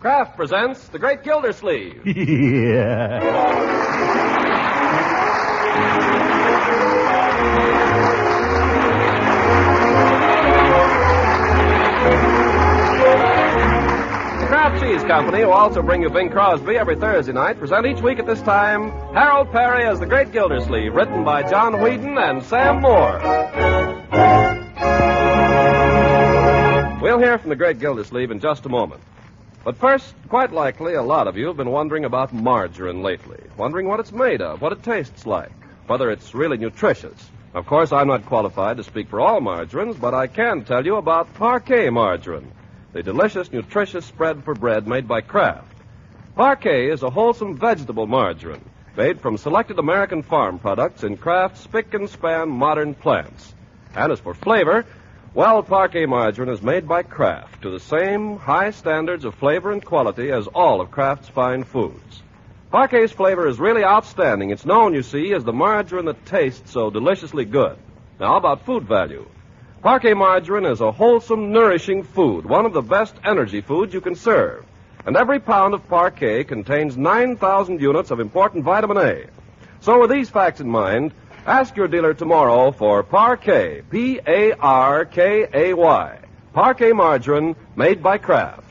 Kraft presents The Great Gildersleeve. Yeah. The Kraft Cheese Company, who also bring you Bing Crosby every Thursday night, present each week at this time Harold Peary as The Great Gildersleeve, written by John Whedon and Sam Moore. We'll hear from The Great Gildersleeve in just a moment. But first, quite likely, a lot of you have been wondering about margarine lately, wondering what it's made of, what it tastes like, whether it's really nutritious. Of course, I'm not qualified to speak for all margarines, but I can tell you about Parquet margarine, the delicious, nutritious spread for bread made by Kraft. Parquet is a wholesome vegetable margarine made from selected American farm products in Kraft's spick and span modern plants. And as for flavor, well, Parquet margarine is made by Kraft to the same high standards of flavor and quality as all of Kraft's fine foods. Parquet's flavor is really outstanding. It's known, you see, as the margarine that tastes so deliciously good. Now, how about food value? Parquet margarine is a wholesome, nourishing food, one of the best energy foods you can serve. And every pound of Parquet contains 9,000 units of important vitamin A. So with these facts in mind, ask your dealer tomorrow for Parquet, P-A-R-K-A-Y. Parquet margarine made by Kraft.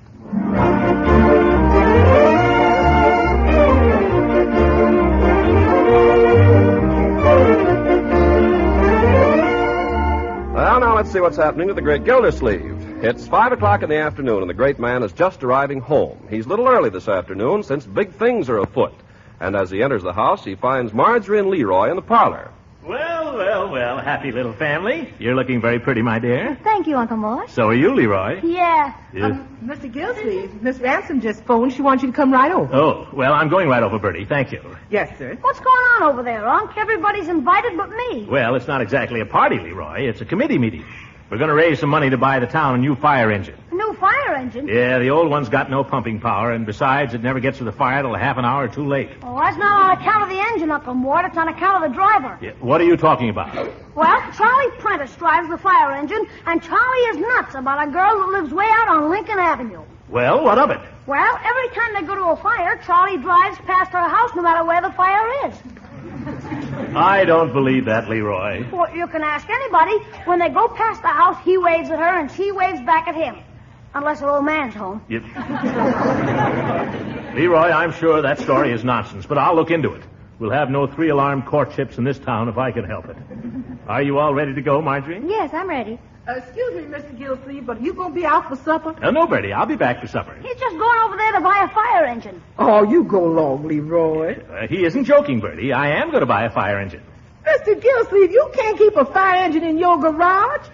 Well, now let's see what's happening to the Great Gildersleeve. It's 5 o'clock in the afternoon, and the great man is just arriving home. He's a little early this afternoon, since big things are afoot. And as he enters the house, he finds Marjorie and Leroy in the parlor. Well, happy little family. You're looking very pretty, my dear. Thank you, Uncle Morris. So are you, Leroy. Yeah. Mr. Gildersleeve, Miss Ransom just phoned. She wants you to come right over. Oh, well, I'm going right over, Bertie. Thank you. Yes, sir. What's going on over there, Unc? Everybody's invited but me. Well, it's not exactly a party, Leroy. It's a committee meeting. We're going to raise some money to buy the town a new fire engine. A new fire engine? Yeah, the old one's got no pumping power, and besides, it never gets to the fire till a half an hour too late. Oh, that's not on account of the engine, Uncle Mort. It's on account of the driver. Yeah, what are you talking about? Well, Charlie Prentice drives the fire engine, and Charlie is nuts about a girl that lives way out on Lincoln Avenue. Well, what of it? Well, every time they go to a fire, Charlie drives past her house no matter where the fire is. I don't believe that, Leroy. Well, you can ask anybody. When they go past the house, he waves at her and she waves back at him. Unless her old man's home. Yep. Leroy, I'm sure that story is nonsense, but I'll look into it. We'll have no 3-alarm courtships in this town if I can help it. Are you all ready to go, Marjorie? Yes, I'm ready. Excuse me, Mr. Gildersleeve, but are you going to be out for supper? No, Bertie. I'll be back for supper. He's just going over there to buy a fire engine. Oh, you go along, Leroy. He isn't joking, Bertie. I am going to buy a fire engine. Mr. Gildersleeve, you can't keep a fire engine in your garage.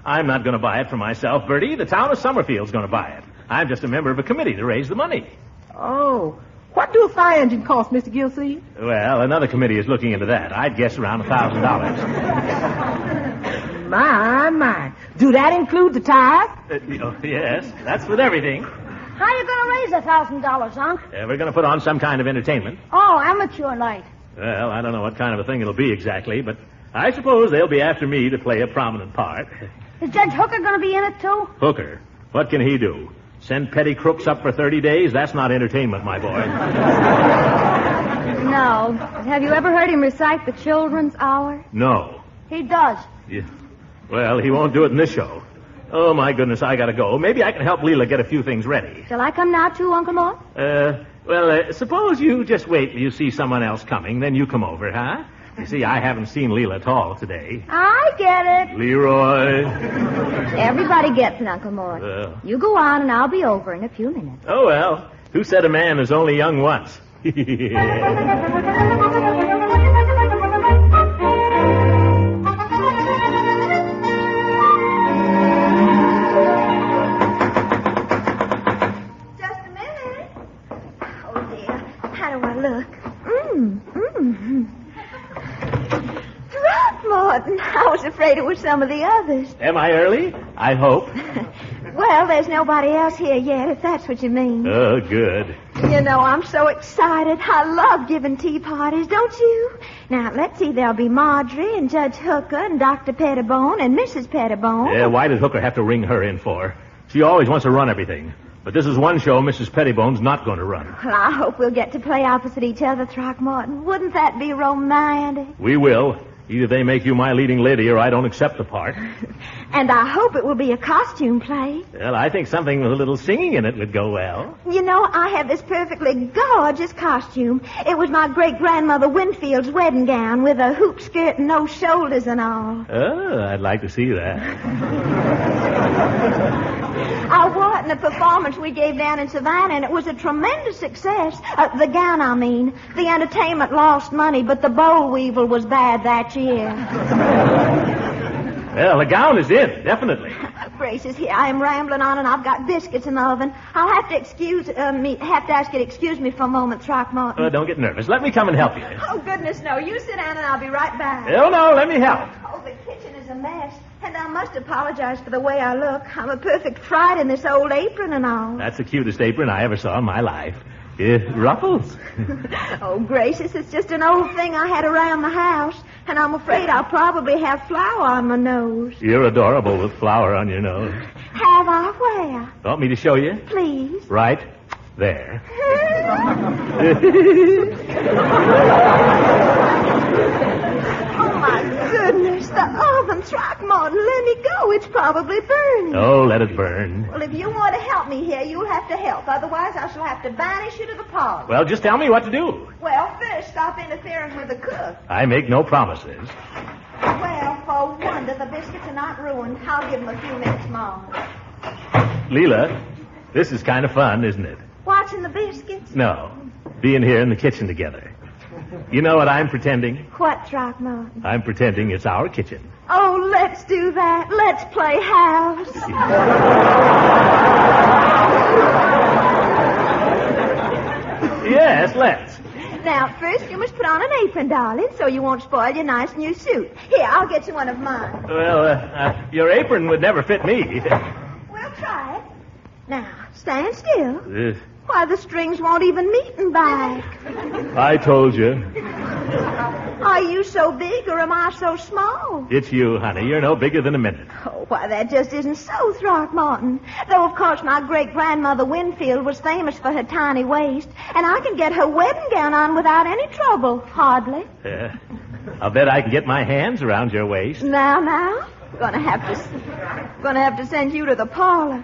I'm not going to buy it for myself, Bertie. The town of Summerfield's going to buy it. I'm just a member of a committee to raise the money. Oh. What do a fire engine cost, Mr. Gildersleeve? Well, another committee is looking into that. I'd guess around $1,000. My. Do that include the tithe? Yes, that's with everything. How are you going to raise $1,000, Unc? We're going to put on some kind of entertainment. Oh, amateur night. Well, I don't know what kind of a thing it'll be exactly, but I suppose they'll be after me to play a prominent part. Is Judge Hooker going to be in it, too? Hooker? What can he do? Send petty crooks up for 30 days? That's not entertainment, my boy. No. Have you ever heard him recite the Children's Hour? No. He does. Yeah. Well, he won't do it in this show. Oh, my goodness, I gotta go. Maybe I can help Leela get a few things ready. Shall I come now, too, Uncle Mort? Suppose you just wait till you see someone else coming, then you come over, huh? You see, I haven't seen Leela at all today. I get it. Leroy. Everybody gets it, Uncle Mort. You go on, and I'll be over in a few minutes. Oh, well. Who said a man is only young once? Throckmorton, I was afraid it was some of the others. Am I early? I hope. Well, there's nobody else here yet, if that's what you mean. Oh, good. You know, I'm so excited. I love giving tea parties, don't you? Now, let's see, there'll be Marjorie and Judge Hooker and Dr. Pettibone and Mrs. Pettibone. Yeah, why did Hooker have to ring her in for? She always wants to run everything. But this is one show Mrs. Pettibone's not going to run. Well, I hope we'll get to play opposite each other, Throckmorton. Wouldn't that be romantic? We will. Either they make you my leading lady or I don't accept the part. And I hope it will be a costume play. Well, I think something with a little singing in it would go well. You know, I have this perfectly gorgeous costume. It was my great-grandmother Winfield's wedding gown with a hoop skirt and no shoulders and all. Oh, I'd like to see that. I wore it in a performance we gave down in Savannah, and it was a tremendous success. The gown, I mean. The entertainment lost money, but the boll weevil was bad that year. Well, the gown is in, definitely. Gracious, here I am rambling on, and I've got biscuits in the oven. I'll have to ask you to excuse me for a moment, Throckmorton. Don't get nervous. Let me come and help you. Oh, goodness, no. You sit down, and I'll be right back. Oh, no, let me help. Oh, the kitchen is a mess, and I must apologize for the way I look. I'm a perfect fright in this old apron and all. That's the cutest apron I ever saw in my life. Ruffles. Oh, gracious, it's just an old thing I had around the house, and I'm afraid I'll probably have flour on my nose. You're adorable with flour on your nose. Have I? Where? Want me to show you? Please. Right there. Oh, my goodness, the oven, Throckmorton, let me go. It's probably burning. Oh, let it burn. Well, if you want to help me here, you'll have to help. Otherwise, I shall have to banish you to the parlor. Well, just tell me what to do. Well, first, stop interfering with the cook. I make no promises. Well, for wonder, the biscuits are not ruined. I'll give them a few minutes more. Leela, this is kind of fun, isn't it? Watching the biscuits? No, being here in the kitchen together. You know what I'm pretending? What, Throckmorton? I'm pretending it's our kitchen. Oh, let's do that. Let's play house. Yes, let's. Now, first you must put on an apron, darling, so you won't spoil your nice new suit. Here, I'll get you one of mine. Well, your apron would never fit me. We'll try it. Now, stand still. Why, the strings won't even meet in back. I told you. Are you so big or am I so small? It's you, honey. You're no bigger than a minute. Oh, why, that just isn't so, Throckmorton. Though, of course, my great-grandmother Winfield was famous for her tiny waist, and I can get her wedding gown on without any trouble, hardly. Yeah. I'll bet I can get my hands around your waist. Now. Gonna have to send you to the parlor.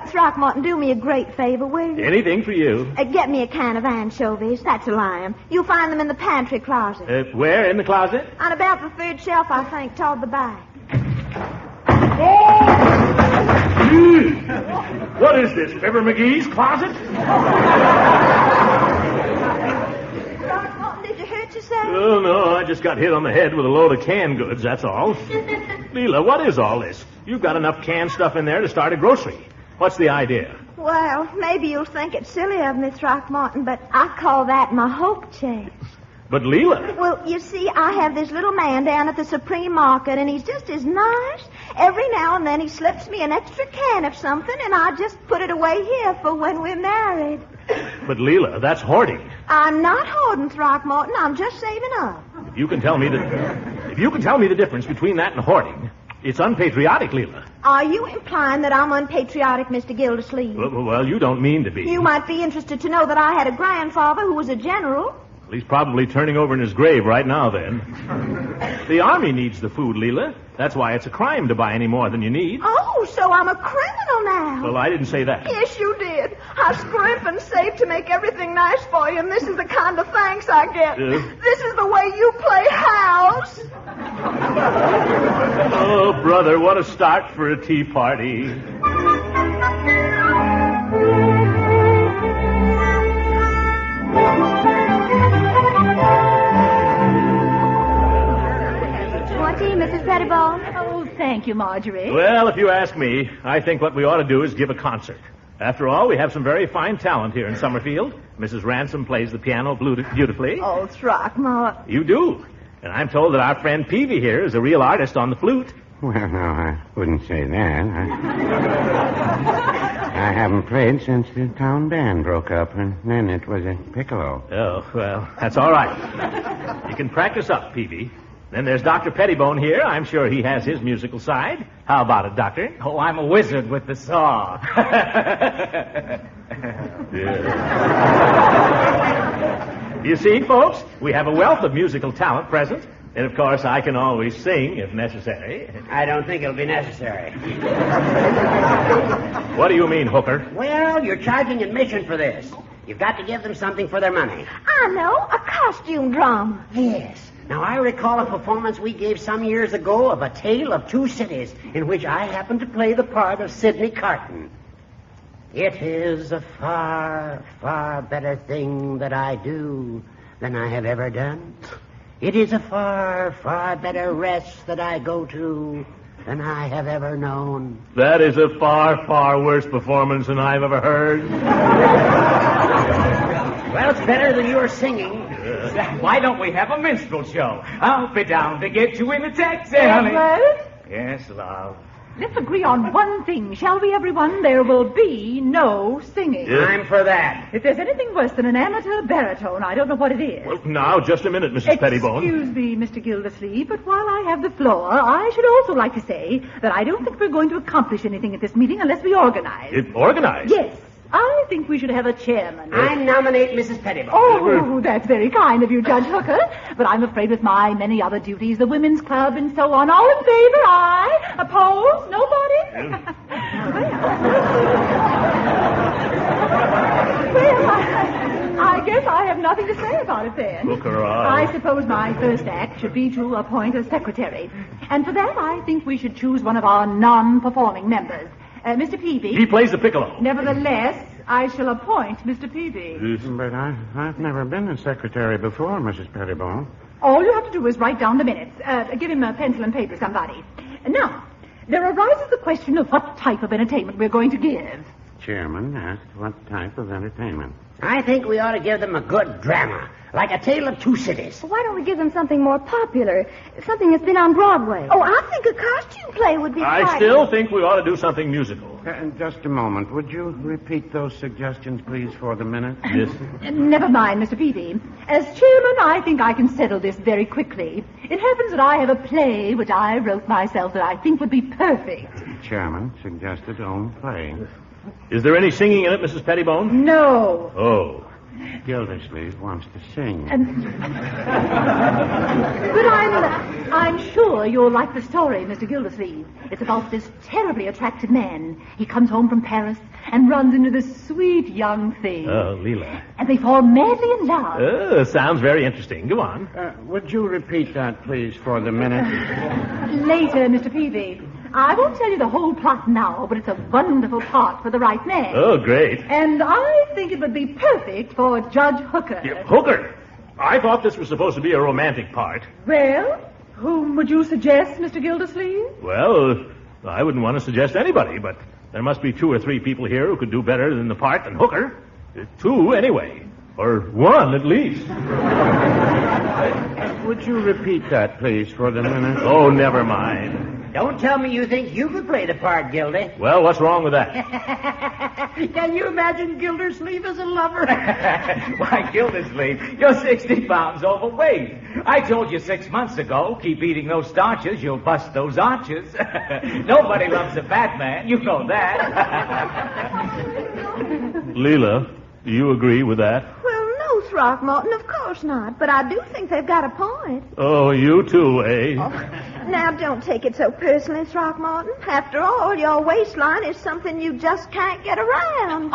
Throckmorton, do me a great favor, will you? Anything for you. Get me a can of anchovies. That's a lime. You'll find them in the pantry closet. Where in the closet? On about the third shelf, I think, toward the back. Oh! What is this, Fibber McGee's closet? Throckmorton, did you hurt yourself? Oh, no, I just got hit on the head with a load of canned goods, that's all. Leela, what is all this? You've got enough canned stuff in there to start a grocery. What's the idea? Well, maybe you'll think it's silly of me, Throckmorton, but I call that my hope chest. But Leela... Well, you see, I have this little man down at the Supreme Market, and he's just as nice. Every now and then he slips me an extra can of something, and I just put it away here for when we're married. But Leela, that's hoarding. I'm not hoarding, Throckmorton. I'm just saving up. If you can tell me the difference between that and hoarding, it's unpatriotic, Leela. Are you implying that I'm unpatriotic, Mr. Gildersleeve? Well, you don't mean to be. You might be interested to know that I had a grandfather who was a general. Well, he's probably turning over in his grave right now, then. The Army needs the food, Leela. That's why it's a crime to buy any more than you need. Oh, so I'm a criminal now. Well, I didn't say that. Yes, you did. I scrimp and save to make everything nice for you, and this is the kind of thanks I get. This is the way you play house. Oh, brother, what a start for a tea party. Mrs. Pettibone? Oh, thank you, Marjorie. Well, if you ask me, I think what we ought to do is give a concert. After all, we have some very fine talent here in Summerfield. Mrs. Ransom plays the piano beautifully. Oh, Throckmorton. You do. And I'm told that our friend Peavy here is a real artist on the flute. Well, no, I wouldn't say that. I haven't played since the town band broke up, and then it was a piccolo. Oh, well, that's all right. You can practice up, Peavy. Then there's Dr. Pettibone here. I'm sure he has his musical side. How about it, Doctor? Oh, I'm a wizard with the saw. You see, folks, we have a wealth of musical talent present. And, of course, I can always sing if necessary. I don't think it'll be necessary. What do you mean, Hooker? Well, you're charging admission for this. You've got to give them something for their money. I know, a costume drama. Yes. Now, I recall a performance we gave some years ago of A Tale of Two Cities, in which I happened to play the part of Sidney Carton. It is a far, far better thing that I do than I have ever done. It is a far, far better rest that I go to than I have ever known. That is a far, far worse performance than I've ever heard. Well, it's better than your singing. Why don't we have a minstrel show? I'll be down to get you in a taxi, honey. Edward, Yes, love. let's agree on one thing, shall we, everyone? There will be no singing. I'm for that. If there's anything worse than an amateur baritone, I don't know what it is. Well, now, just a minute, Mrs. Pettibone. Excuse me, Mr. Gildersleeve, but while I have the floor, I should also like to say that I don't think we're going to accomplish anything at this meeting unless we organize. Organized? Yes, I think we should have a chairman. I nominate Mrs. Pettibone. Oh, that's very kind of you, Judge Hooker. But I'm afraid with my many other duties, the women's club and so on, all in favor, aye. Opposed? Nobody? Well, I guess I have nothing to say about it then. Hooker, I suppose my first act should be to appoint a secretary. And for that, I think we should choose one of our non-performing members. Mr. Peavy. He plays the piccolo. Nevertheless, I shall appoint Mr. Peavy. But I've never been a secretary before, Mrs. Pettibone. All you have to do is write down the minutes. Give him a pencil and paper, somebody. Now, there arises the question of what type of entertainment we're going to give. Chairman asked what type of entertainment. I think we ought to give them a good drama, like A Tale of Two Cities. Why don't we give them something more popular? Something that's been on Broadway. Oh, I think a costume play would be I fine. still think we ought to do something musical. Just a moment. Would you repeat those suggestions, please, for the minute? Yes. Never mind, Mr. Peavy. As chairman, I think I can settle this very quickly. It happens that I have a play which I wrote myself that I think would be perfect. Chairman suggested own play. Is there any singing in it, Mrs. Pettibone? No. Oh. Gildersleeve wants to sing. But I'm sure you'll like the story, Mr. Gildersleeve. It's about this terribly attractive man. He comes home from Paris and runs into this sweet young thing. Oh, Leela. And they fall madly in love. Sounds very interesting. Go on. Would you repeat that, please, for the minute? Later, Mr. Peavy. I won't tell you the whole plot now, but it's a wonderful part for the right man. Oh, great. And I think it would be perfect for Judge Hooker. Yeah, Hooker! I thought this was supposed to be a romantic part. Well, whom would you suggest, Mr. Gildersleeve? Well, I wouldn't want to suggest anybody, but there must be 2 or 3 people here who could do better than the part than Hooker. 2, anyway. Or 1, at least. Would you repeat that, please, for the minute? Oh, never mind. Don't tell me you think you could play the part, Gildy. Well, what's wrong with that? Can you imagine Gildersleeve as a lover? Why, Gildersleeve, you're 60 pounds overweight. I told you 6 months ago, keep eating those starches, you'll bust those arches. Nobody loves a fat man, you know that. Leela, do you agree with that? Well, no, Throckmorton, of course not. But I do think they've got a point. Oh, you too, eh? Now, don't take it so personally, Throckmorton. After all, your waistline is something you just can't get around.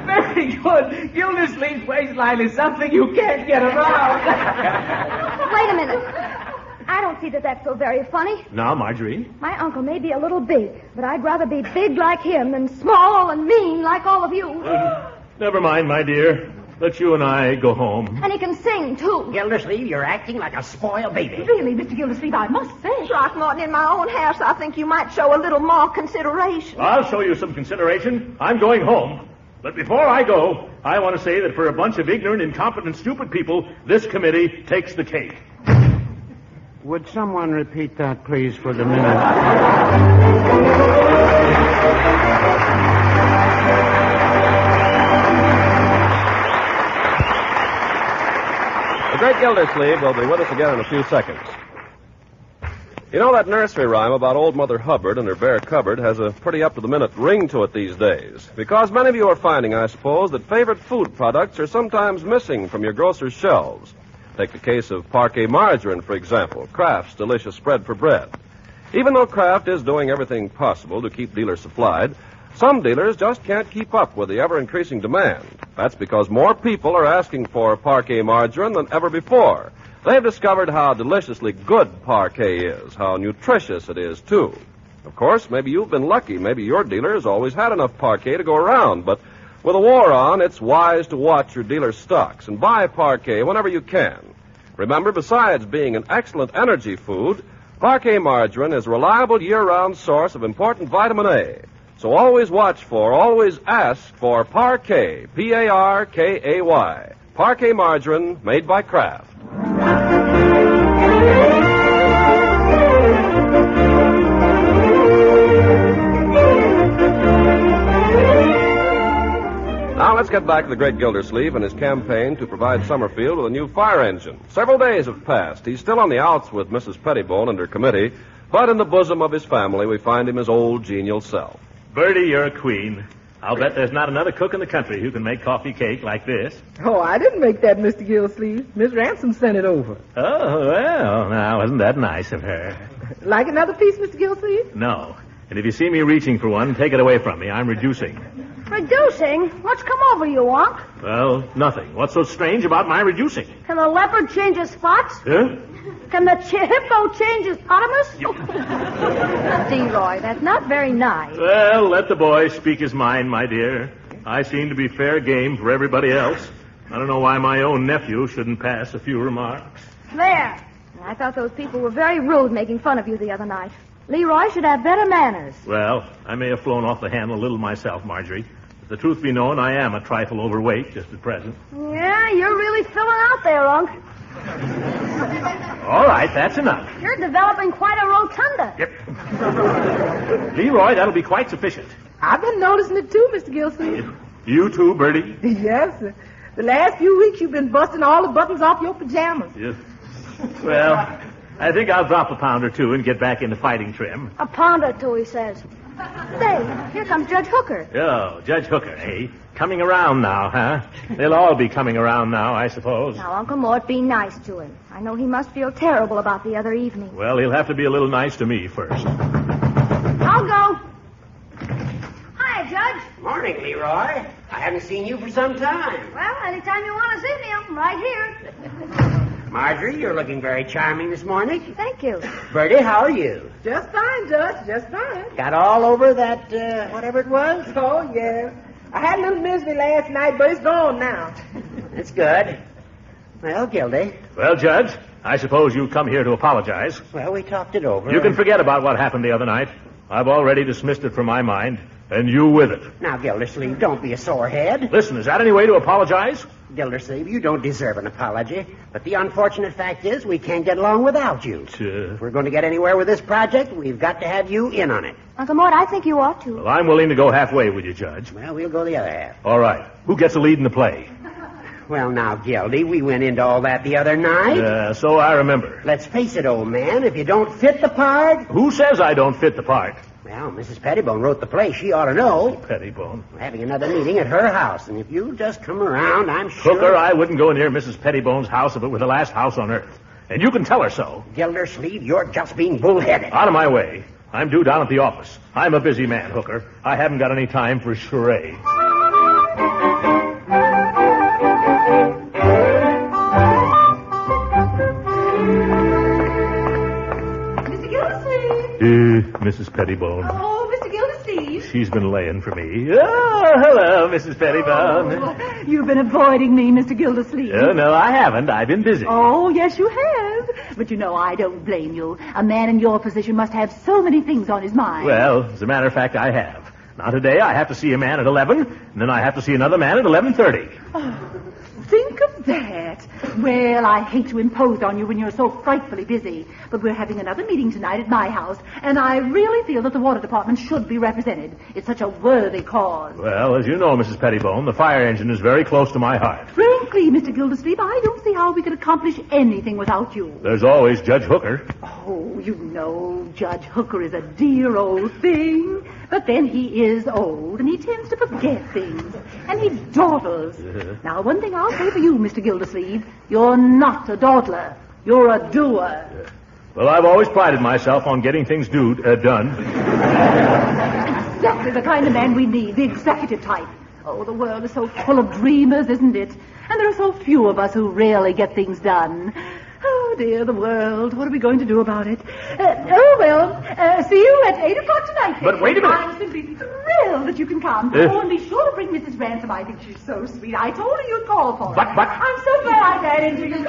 Very good. Gildersleeve's waistline is something you can't get around. Wait a minute. I don't see that that's so very funny. Now, Marjorie. My uncle may be a little big, but I'd rather be big like him than small and mean like all of you. Never mind, my dear. Let you and I go home. And he can sing, too. Gildersleeve, you're acting like a spoiled baby. Really, Mr. Gildersleeve, I must say. Throckmorton, in my own house, I think you might show a little more consideration. I'll show you some consideration. I'm going home. But before I go, I want to say that for a bunch of ignorant, incompetent, stupid people, this committee takes the cake. Would someone repeat that, please, for the minute? The Great Gildersleeve will be with us again in a few seconds. You know, that nursery rhyme about Old Mother Hubbard and her bare cupboard has a pretty up-to-the-minute ring to it these days. Because many of you are finding, I suppose, that favorite food products are sometimes missing from your grocer's shelves. Take the case of Parquet margarine, for example, Kraft's delicious spread for bread. Even though Kraft is doing everything possible to keep dealers supplied, some dealers just can't keep up with the ever-increasing demand. That's because more people are asking for Parquet margarine than ever before. They've discovered how deliciously good Parquet is, how nutritious it is, too. Of course, maybe you've been lucky. Maybe your dealer has always had enough Parquet to go around. But with a war on, it's wise to watch your dealer's stocks and buy Parquet whenever you can. Remember, besides being an excellent energy food, Parquet margarine is a reliable year-round source of important vitamin A. So always watch for, always ask for Parquet, P-A-R-K-A-Y. Parquet margarine made by Kraft. Now let's get back to the Great Gildersleeve and his campaign to provide Summerfield with a new fire engine. Several days have passed. He's still on the outs with Mrs. Pettibone and her committee, but in the bosom of his family we find him his old genial self. Bertie, you're a queen. I'll bet there's not another cook in the country who can make coffee cake like this. Oh, I didn't make that, Mr. Gildersleeve. Miss Ransom sent it over. Oh, well, now, isn't that nice of her? Like another piece, Mr. Gildersleeve? No. And if you see me reaching for one, take it away from me. I'm reducing. Reducing? What's come over you, Unc? Well, nothing. What's so strange about my reducing? Can the leopard change his spots? Huh? Can the hippo change his potamus? Leroy, that's not very nice. Well, let the boy speak his mind, my dear. I seem to be fair game for everybody else. I don't know why my own nephew shouldn't pass a few remarks. There. I thought those people were very rude making fun of you the other night. Leroy should have better manners. Well, I may have flown off the handle a little myself, Marjorie. If the truth be known, I am a trifle overweight just at present. Yeah, you're really filling out there, Unc. All right, that's enough. You're developing quite a rotunda. Yep. Leroy, that'll be quite sufficient. I've been noticing it too, Mr. Gildersleeve. You too, Bertie? Yes, sir. The last few weeks you've been busting all the buttons off your pajamas. Yes. Well, I think I'll drop a pound or two and get back into fighting trim. A pound or two, he says. Say, here comes Judge Hooker. Oh, Judge Hooker, eh? Coming around now, huh? They'll all be coming around now, I suppose. Now, Uncle Mort, be nice to him. I know he must feel terrible about the other evening. Well, he'll have to be a little nice to me first. I'll go. Hi, Judge. Morning, Leroy. I haven't seen you for some time. Well, anytime you want to see me, I'm right here. Marjorie, you're looking very charming this morning. Thank you. Bertie, how are you? Just fine, Judge, just fine. Got all over that, whatever it was? Oh, yeah. I had a little misery last night, but it's gone now. That's good. Well, Gildy. Well, Judge, I suppose you come here to apologize. Well, we talked it over. You can forget about what happened the other night. I've already dismissed it from my mind, and you with it. Now, Gildersleeve, don't be a sore head. Listen, is that any way to apologize? Gildersleeve, you don't deserve an apology. But the unfortunate fact is we can't get along without you. Sure. If we're going to get anywhere with this project, we've got to have you in on it. Uncle Mort, I think you ought to. Well, I'm willing to go halfway with you, Judge. Well, we'll go the other half. All right. Who gets the lead in the play? Well, now, Gildy, we went into all that the other night. So I remember. Let's face it, old man, if you don't fit the part... Who says I don't fit the part? Well, Mrs. Pettibone wrote the play. She ought to know. Pettibone? We're having another meeting at her house, and if you just come around, I'm sure... Hooker, I wouldn't go near Mrs. Pettibone's house if it were the last house on earth. And you can tell her so. Gildersleeve, you're just being bullheaded. Out of my way. I'm due down at the office. I'm a busy man, Hooker. I haven't got any time for charades. Mr. Gildersleeve. Mrs. Pettibone. Oh, Mr. Gildersleeve. She's been laying for me. Oh, hello, Mrs. Pettibone. Oh, you've been avoiding me, Mr. Gildersleeve. Oh, no, I haven't. I've been busy. Oh, yes, you have. But you know, I don't blame you. A man in your position must have so many things on his mind. Well, as a matter of fact, I have. Now, today I have to see a man at 11, and then I have to see another man at 11:30. Think of that. Well, I hate to impose on you when you're so frightfully busy, but we're having another meeting tonight at my house, and I really feel that the water department should be represented. It's such a worthy cause. Well, as you know, Mrs. Pettibone, the fire engine is very close to my heart. Frankly, Mr. Gildersleeve, I don't see how we could accomplish anything without you. There's always Judge Hooker. Oh, you know, Judge Hooker is a dear old thing. But then he is old, and he tends to forget things. And he dawdles. Now, one thing I'll say for you, Mr. Gildersleeve, you're not a dawdler. You're a doer. Well, I've always prided myself on getting things done. Exactly the kind of man we need, the executive type. Oh, the world is so full of dreamers, isn't it? And there are so few of us who really get things done. Oh, dear, the world. What are we going to do about it? See you at 8 o'clock tonight. But wait a minute. I'm simply thrilled that you can come. Oh, and be sure to bring Mrs. Ransom. I think she's so sweet. I told her you'd call for her. But... I'm so glad I ran into you.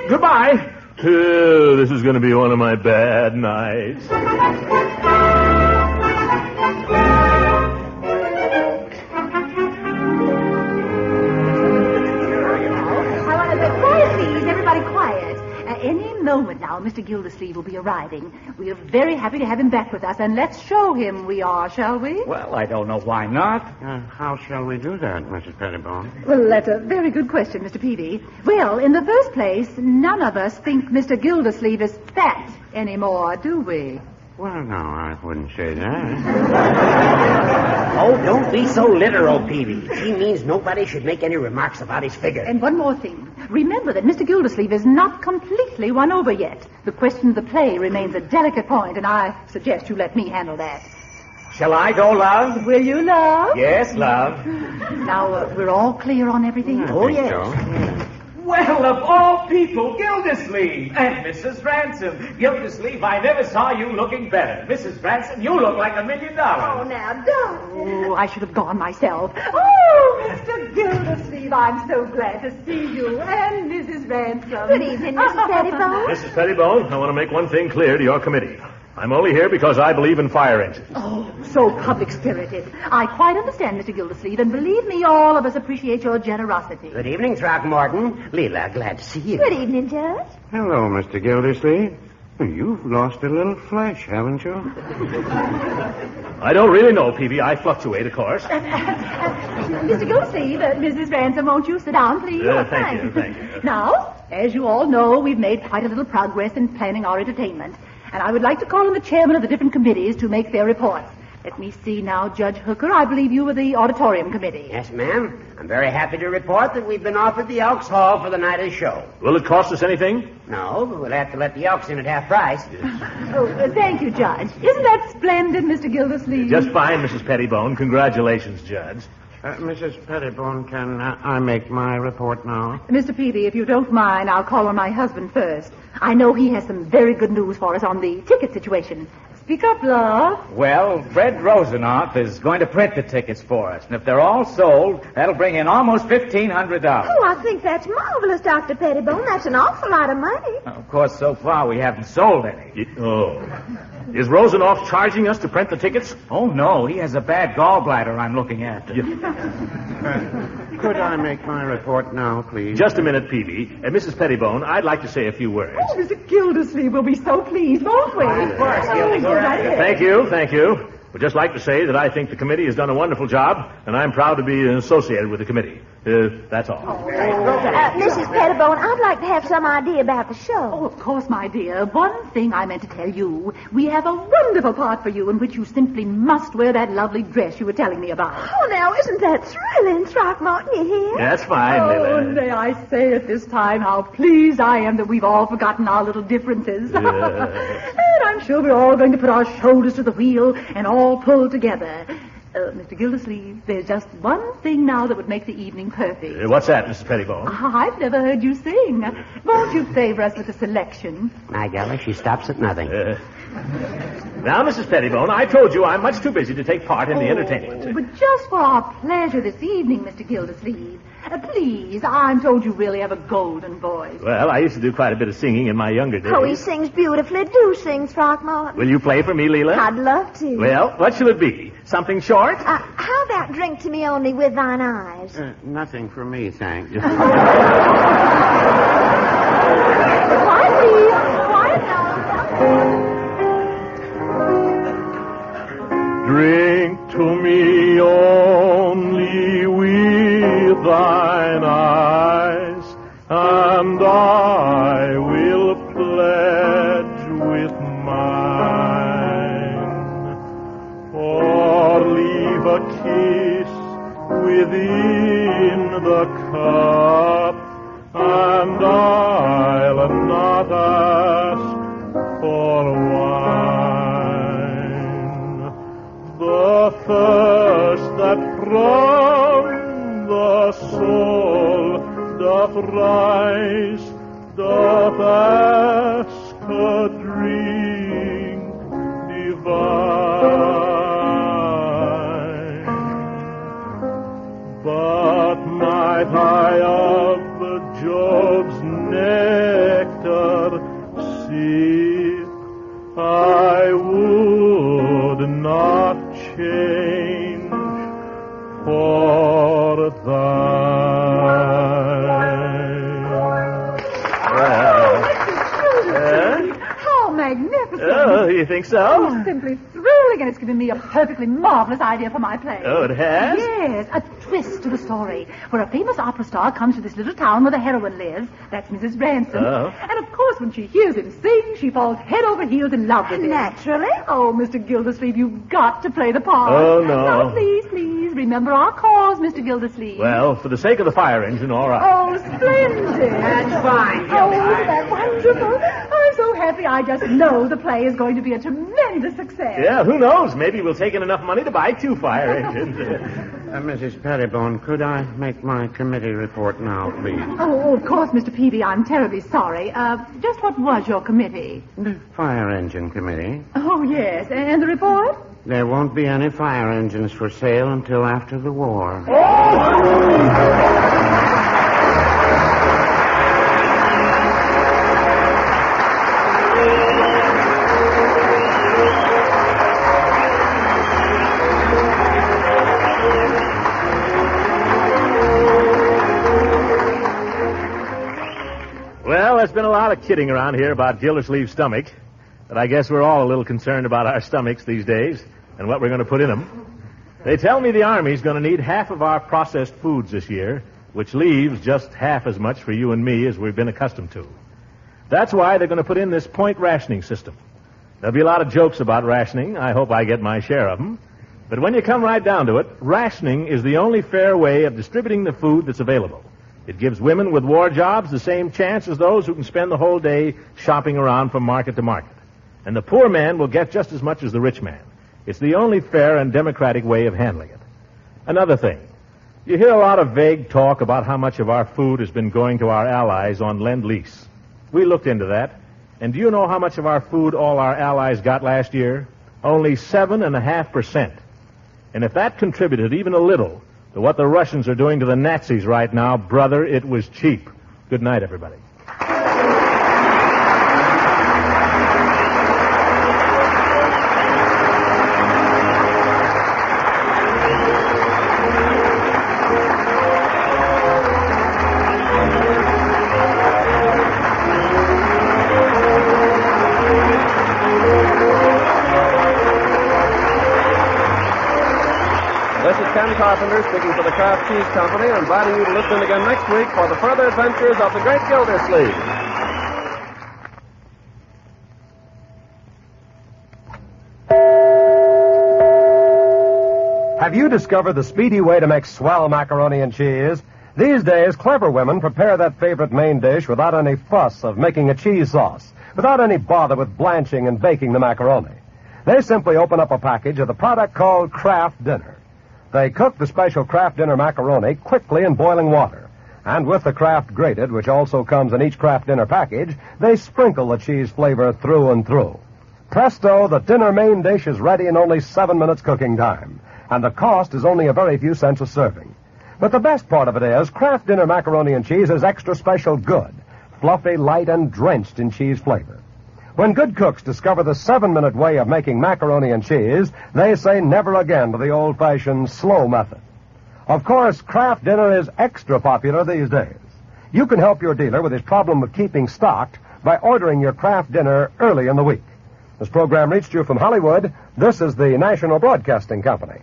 Goodbye. Goodbye. This is going to be one of my bad nights. Any moment now, Mr. Gildersleeve will be arriving. We are very happy to have him back with us, and let's show him we are, shall we? Well, I don't know why not. How shall we do that, Mrs. Pettibone? Well, that's a very good question, Mr. Peavy. Well, in the first place, none of us think Mr. Gildersleeve is fat anymore, do we? Well, no, I wouldn't say that. Oh, don't be so literal, Peavy. She means nobody should make any remarks about his figure. And one more thing. Remember that Mr. Gildersleeve is not completely won over yet. The question of the play remains a delicate point, and I suggest you let me handle that. Shall I go, love? Will you, love? Yes, love. Now, we're all clear on everything? Oh, yes. So. Well, of all people, Gildersleeve and Mrs. Ransom. Gildersleeve, I never saw you looking better. Mrs. Ransom, you look like $1 million. Oh, now, don't. Oh, I should have gone myself. Oh, Mr. Gildersleeve, I'm so glad to see you. And Mrs. Ransom. Good evening, Mrs. Pettibone. Mrs. Pettibone, I want to make one thing clear to your committee. I'm only here because I believe in fire engines. Oh, so public-spirited. I quite understand, Mr. Gildersleeve, and believe me, all of us appreciate your generosity. Good evening, Throckmorton. Leela, glad to see you. Good evening, Judge. Hello, Mr. Gildersleeve. You've lost a little flesh, haven't you? I don't really know, Peavy. I fluctuate, of course. Mr. Gildersleeve, Mrs. Ransom, won't you sit down, please? Thank you. Now, as you all know, we've made quite a little progress in planning our entertainment. And I would like to call on the chairman of the different committees to make their reports. Let me see now, Judge Hooker. I believe you were the auditorium committee. Yes, ma'am. I'm very happy to report that we've been offered the Elks Hall for the night of the show. Will it cost us anything? No, but we'll have to let the Elks in at half price. Oh, thank you, Judge. Isn't that splendid, Mr. Gildersleeve? Just fine, Mrs. Pettibone. Congratulations, Judge. Mrs. Pettibone, can I make my report now? Mr. Peavy, if you don't mind, I'll call on my husband first. I know he has some very good news for us on the ticket situation. Speak up, love. Well, Fred Rosenoff is going to print the tickets for us, and if they're all sold, that'll bring in almost $1,500. Oh, I think that's marvelous, Dr. Pettibone. That's an awful lot of money. Of course, so far we haven't sold any. Is Rosenoff charging us to print the tickets? Oh, no, he has a bad gallbladder I'm looking at. Could I make my report now, please? Just a minute, Peavy. Mrs. Pettibone, I'd like to say a few words. Oh, Mr. Gildersleeve will be so pleased, won't we? Of course, Gildy. Go right ahead. Thank you. Would just like to say that I think the committee has done a wonderful job, and I'm proud to be associated with the committee. That's all. Mrs. Pettibone, I'd like to have some idea about the show. Oh, of course, my dear. One thing I meant to tell you. We have a wonderful part for you in which you simply must wear that lovely dress you were telling me about. Oh, now, isn't that thrilling, Throckmorton? You hear? That's fine, Oh, Lila. may I say at this time how pleased I am that we've all forgotten our little differences. Yeah. And I'm sure we're all going to put our shoulders to the wheel and all pull together. Mr. Gildersleeve, there's just one thing now that would make the evening perfect. What's that, Mrs. Pettibone? I've never heard you sing. Won't you favor us with a selection? My golly, she stops at nothing. Now, Mrs. Pettibone, I told you I'm much too busy to take part in the entertainment. But just for our pleasure this evening, Mr. Gildersleeve. Please, I'm told you really have a golden voice. Well, I used to do quite a bit of singing in my younger days. Oh, he sings beautifully. Do sing, Throckmorton. Will you play for me, Leela? I'd love to. Well, what shall it be? Something short? How about drink to me only with thine eyes? Nothing for me, thanks. Quiet, please. Quiet now. Drink to me only with thine eyes, and I will pledge with mine. Or leave a kiss within the cup, and I'll not ask for wine. The thirst that from the soul doth rise, doth ask a drink divine. But might I of Jove's nectar sip, I would not change for thine. How magnificent. Oh, you think so? Oh, simply thrilling, and it's given me a perfectly marvelous idea for my play. Oh, it has? Yes, a twist to the story, where a famous opera star comes to this little town where the heroine lives. That's Mrs. Ransom. Oh. And of course, when she hears him sing, she falls head over heels in love with him. Naturally. Oh, Mr. Gildersleeve, you've got to play the part. Oh, no. Now, please, remember our cause, Mr. Gildersleeve. Well, for the sake of the fire engine, all right. Oh, splendid. That's fine, Oh, Gildersleeve. isn't that wonderful? I'm so happy. I just know the play is going to be a tremendous success. Yeah, who knows? Maybe we'll take in enough money to buy 2 fire engines. Mrs. Pettibone, could I make my committee report now, please? Oh, of course, Mr. Peavy. I'm terribly sorry. Just what was your committee? The fire engine committee. Oh, yes. And the report? There won't be any fire engines for sale until after the war. Well, there's been a lot of kidding around here about Gildersleeve's stomach, but I guess we're all a little concerned about our stomachs these days and what we're going to put in them. They tell me the Army's going to need half of our processed foods this year, which leaves just half as much for you and me as we've been accustomed to. That's why they're going to put in this point rationing system. There'll be a lot of jokes about rationing. I hope I get my share of them. But when you come right down to it, rationing is the only fair way of distributing the food that's available. It gives women with war jobs the same chance as those who can spend the whole day shopping around from market to market. And the poor man will get just as much as the rich man. It's the only fair and democratic way of handling it. Another thing, you hear a lot of vague talk about how much of our food has been going to our allies on Lend-Lease. We looked into that, and do you know how much of our food all our allies got last year? Only 7.5%. And if that contributed even a little to what the Russians are doing to the Nazis right now, brother, it was cheap. Good night, everybody. This is Ken Carpenter speaking for the Kraft Cheese Company, inviting you to listen again next week for the further adventures of the Great Gildersleeve. Have you discovered the speedy way to make swell macaroni and cheese? These days, clever women prepare that favorite main dish without any fuss of making a cheese sauce, without any bother with blanching and baking the macaroni. They simply open up a package of the product called Kraft Dinner. They cook the special Kraft Dinner macaroni quickly in boiling water. And with the Kraft Grated, which also comes in each Kraft Dinner package, they sprinkle the cheese flavor through and through. Presto, the dinner main dish is ready in only 7 minutes cooking time, and the cost is only a very few cents a serving. But the best part of it is, Kraft Dinner Macaroni and Cheese is extra special good, fluffy, light, and drenched in cheese flavor. When good cooks discover the 7-minute way of making macaroni and cheese, they say never again to the old-fashioned slow method. Of course, Kraft Dinner is extra popular these days. You can help your dealer with his problem of keeping stocked by ordering your Kraft Dinner early in the week. This program reached you from Hollywood. This is the National Broadcasting Company.